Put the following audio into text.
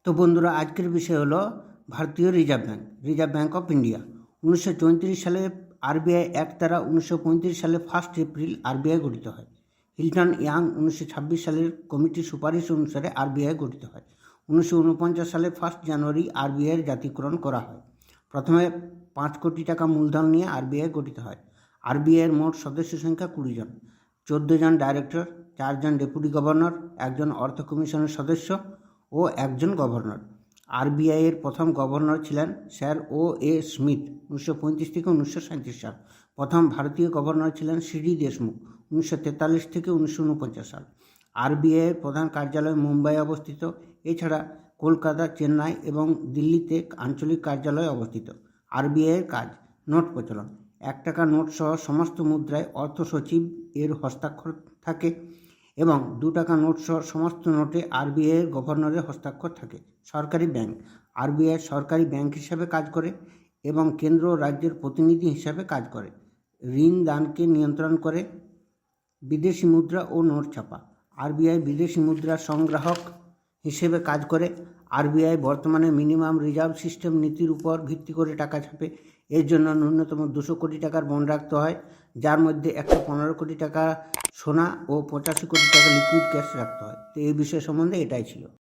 তো বন্ধুরা, আজকের বিষয় হলো ভারতীয় রিজার্ভ ব্যাঙ্ক অফ ইন্ডিয়া। 1934 সালে আরবিআই অ্যাক্ট দ্বারা 1935 সালে 1 এপ্রিল আরবিআই গঠিত হয়। হিল্টন ইয়াং 1926 সালের কমিটির সুপারিশ অনুসারে আরবিআই গঠিত হয়। 1949 সালে 1 জানুয়ারি আরবিআইয়ের জাতীয়করণ করা হয়। প্রথমে 5 কোটি টাকা মূলধন নিয়ে আরবিআই গঠিত হয়। আরবিআইয়ের মোট সদস্য সংখ্যা 20 জন, 14 জন ডাইরেক্টর, 4 জন ডেপুটি গভর্নর, 1 জন অর্থ কমিশনের সদস্য ও 1 জন গভর্নর। আরবিআইয়ের প্রথম গভর্নর ছিলেন স্যার O.A. স্মিথ 1935 থেকে 1937 সাল। প্রথম ভারতীয় গভর্নর ছিলেন C.D. দেশমুখ 1943 থেকে 1949 সাল। আরবিআইয়ের প্রধান কার্যালয় মুম্বাই অবস্থিত। এছাড়া কলকাতা, চেন্নাই এবং দিল্লিতে আঞ্চলিক কার্যালয় অবস্থিত। আরবিআইয়ের কাজ: নোট প্রচলন। 1 টাকা নোট সহ সমস্ত মুদ্রায় অর্থ সচিব এর হস্তাক্ষর থাকে এবং 2 টাকা নোট সহ সমস্ত নোটে আরবিআইয়ের গভর্নরের হস্তাক্ষর থাকে। সরকারি ব্যাংক: আরবিআই সরকারি ব্যাংক হিসাবে কাজ করে এবং কেন্দ্র ও রাজ্যের প্রতিনিধি হিসাবে কাজ করে। ঋণ দানকে নিয়ন্ত্রণ করে। বিদেশি মুদ্রা ও নোট ছাপা: আরবিআই বিদেশি মুদ্রার সংগ্রাহক হিসেবে কাজ করে। আরবিআই বর্তমানে মিনিমাম রিজার্ভ সিস্টেম নীতির উপর ভিত্তি করে টাকা ছাপে। এর জন্য ন্যূনতম 200 কোটি টাকার বন্ড রাখতে হয়, যার মধ্যে 115 কোটি টাকা সোনা ও 85 কোটি টাকা লিকুইড ক্যাশ রাখতে হয়। তো এই বিষয় সম্বন্ধে এটাই ছিল।